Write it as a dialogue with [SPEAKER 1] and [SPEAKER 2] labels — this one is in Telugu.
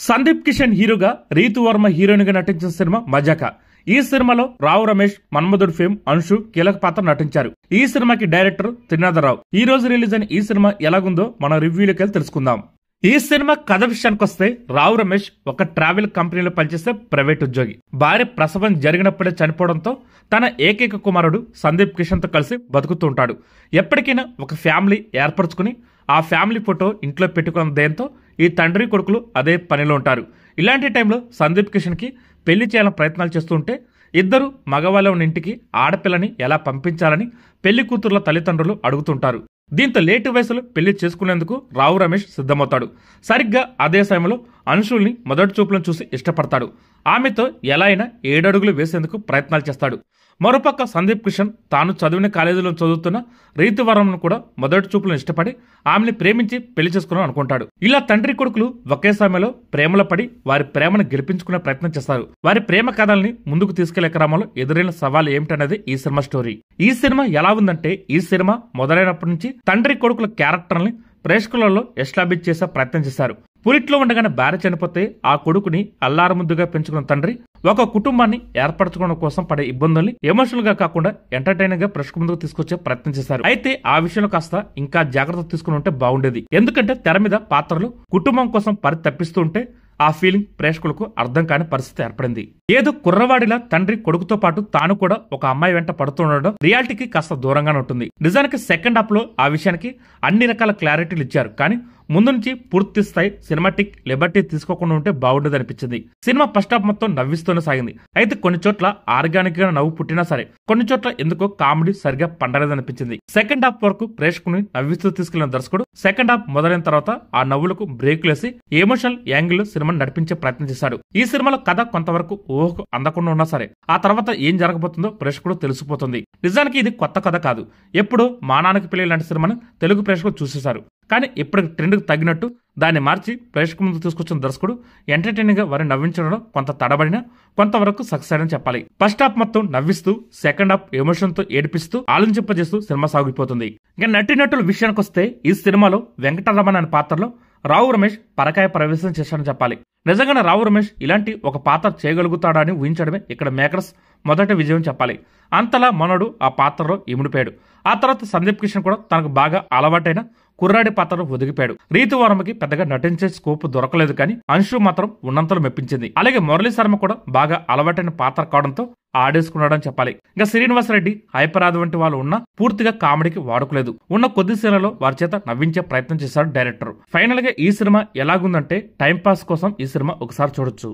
[SPEAKER 1] సందీప్ కిషన్ హీరోగా రీతు వర్మ హీరోయిన్ గా నటించిన సినిమా మజాకా. ఈ సినిమాలో రావు రమేష్, మన్మధుడు ఫేమ్ అంశు కీలక పాత్ర నటించారు. ఈ సినిమాకి డైరెక్టర్ త్రినాథరావు. ఈ రోజు రిలీజ్ అయిన ఈ సినిమా ఎలాగుందో మన రివ్యూలోకి వెళ్ళి తెలుసుకుందాం. ఈ సినిమా కథ విషయానికి వస్తే, రావు రమేష్ ఒక ట్రావెల్ కంపెనీలో పనిచేసే ప్రైవేట్ ఉద్యోగి. భార్య ప్రసవం జరిగినప్పుడే చనిపోవడంతో తన ఏకైక కుమారుడు సందీప్ కిషన్ తో కలిసి బతుకుతూ ఉంటాడు. ఎప్పటికైనా ఒక ఫ్యామిలీ ఏర్పరచుకుని ఆ ఫ్యామిలీ ఫోటో ఇంట్లో పెట్టుకున్న దేంతో ఈ తండ్రి కొడుకులు అదే పనిలో ఉంటారు. ఇలాంటి టైంలో సందీప్ కిషన్ కి పెళ్లి చేయాలని ప్రయత్నాలు చేస్తుంటే, ఇద్దరు మగవాళ్ళ ఉన్న ఇంటికి ఆడపిల్లని ఎలా పంపించాలని పెళ్లి కూతుర్ల తల్లిదండ్రులు అడుగుతుంటారు. దీంతో లేటు వయసులో పెళ్లి చేసుకునేందుకు రావు రమేష్ సిద్ధమవుతాడు. సరిగ్గా అదే సమయంలో అంశుల్ని మొదటి చూపులను చూసి ఇష్టపడతాడు. ఆమెతో ఎలా అయినా 7 అడుగులు వేసేందుకు ప్రయత్నాలు చేస్తాడు. మరోపక్క సందీప్ కిషన్ తాను చదివిన కాలేజీలో చదువుతున్న రీతు వర్మను కూడా మొదటి చూపులను ఇష్టపడి ఆమెని ప్రేమించి పెళ్లి చేసుకుని అనుకుంటాడు. ఇలా తండ్రి కొడుకులు ఒకే సమయంలో ప్రేమలో పడి వారి ప్రేమను గెలిపించుకునే ప్రయత్నం చేస్తారు. వారి ప్రేమ కథల్ని ముందుకు తీసుకెళ్లే క్రమంలో ఎదురైన సవాల్ ఏమిటనేది ఈ సినిమా స్టోరీ. ఈ సినిమా ఎలా ఉందంటే, ఈ సినిమా మొదలైనప్పటి నుంచి తండ్రి కొడుకుల క్యారెక్టర్ని ప్రేక్షకులలో ఎస్టాబ్లిష్ చేసే ప్రయత్నం చేశారు. పురిట్లో ఉండగానే భార్య చనిపోతే ఆ కొడుకుని అల్లారముద్దుగా పెంచుకున్న తండ్రి ఒక కుటుంబాన్ని ఏర్పరచుకోవడం కోసం పడే ఇబ్బందుల్ని ఎమోషనల్ గా కాకుండా ఎంటర్టైనింగ్ గా ప్రేక్షకుల ముందుకు తీసుకొచ్చే ప్రయత్నం చేశారు. అయితే ఆ విషయంలో కాస్త ఇంకా జాగ్రత్త తీసుకుని ఉంటే బాగుండేది. ఎందుకంటే తెర మీద పాత్రలు కుటుంబం కోసం తప్పిస్తూ ఉంటే ఆ ఫీలింగ్ ప్రేక్షకులకు అర్థం కాని పరిస్థితి ఏర్పడింది. ఏదో కుర్రవాడిలా తండ్రి కొడుకుతో పాటు తాను కూడా ఒక అమ్మాయి వెంట పడుతుండడం రియాలిటీకి కాస్త దూరంగానే ఉంటుంది. నిజానికి సెకండ్ హాఫ్ లో ఆ విషయానికి అన్ని రకాల క్లారిటీలు ఇచ్చారు. కానీ ముందు నుంచి పూర్తి స్థాయి సినిమాటిక్ లిబర్టీ తీసుకోకుండా ఉంటే బాగుండేది అనిపించింది. సినిమా ఫస్ట్ హాఫ్ మొత్తం నవ్విస్తూనే సాగింది. అయితే కొన్ని చోట్ల ఆర్గానిక్ గా నవ్వు పుట్టినా సరే, కొన్ని చోట్ల ఎందుకో కామెడీ సరిగా పండలేదనిపించింది. సెకండ్ హాఫ్ వరకు ప్రేక్షకుని నవ్విస్తూ తీసుకెళ్లిన దర్శకుడు సెకండ్ హాఫ్ మొదలైన తర్వాత ఆ నవ్వులకు బ్రేకులేసి ఎమోషనల్ యాంగిల్ సినిమాను నడిపించే ప్రయత్నం చేశాడు. ఈ సినిమాలో కథ కొంతవరకు ఊహకు అందకుండా ఉన్నా సరే, ఆ తర్వాత ఏం జరగబోతుందో ప్రేక్షకుడు తెలిసిపోతుంది. నిజానికి ఇది కొత్త కథ కాదు. ఎప్పుడో మా నాన్నకి పెళ్లి లాంటి సినిమాను తెలుగు ప్రేక్షకులు చూసేశారు. కానీ ఇప్పుడు ట్రెండ్ తగినట్టు దాన్ని మార్చి ప్రేక్షకు ముందు తీసుకొచ్చిన దర్శకుడు ఎంటర్టైనింగ్ గా వారిని నవ్వించడంలో కొంత తడబడినా కొంతవరకు సక్సెస్ అని చెప్పాలి. ఫస్ట్ హాఫ్ మొత్తం నవ్విస్తూ, సెకండ్ హాఫ్ ఎమోషన్ తో ఏడిపిస్తూ ఆలోచింపజేస్తూ సినిమా సాగిపోతుంది. ఇక నటీనటుల విషయానికి వస్తే, ఈ సినిమాలో వెంకటరమణ అనే పాత్రలో రావు రమేష్ పరకాయ ప్రవేశం చేశాడని చెప్పాలి. నిజంగానే రావు రమేష్ ఇలాంటి ఒక పాత్ర చేయగలుగుతాడా అని ఊహించడమే ఇక్కడ మేకర్స్ మొదటి విజయం చెప్పాలి. అంతలా మనోడు ఆ పాత్రలో ఇముడిపోయాడు. ఆ తర్వాత సందీప్ కిషన్ కూడా తనకు బాగా అలవాటైన కుర్రాడి పాత్రను ఒదిగిపోయాడు. రీతు వర్మకి పెద్దగా నటించే స్కోప్ దొరకలేదు, కానీ అంశు మాత్రం ఉన్నంతలో మెప్పించింది. అలాగే మురళీ శర్మ కూడా బాగా అలవాటైన పాత్ర కావడంతో ఆడేసుకున్నాడని చెప్పాలి. ఇంకా శ్రీనివాస్ రెడ్డి, హైపరాధ్ వంటి వాళ్ళు ఉన్నా పూర్తిగా కామెడీకి వాడుకోలేదు. ఉన్న కొద్ది సీన్లలో వారి చేత నవ్వించే ప్రయత్నం చేశాడు డైరెక్టర్. ఫైనల్ గా ఈ సినిమా ఎలాగుందంటే, టైం పాస్ కోసం ఈ సినిమా ఒకసారి చూడొచ్చు.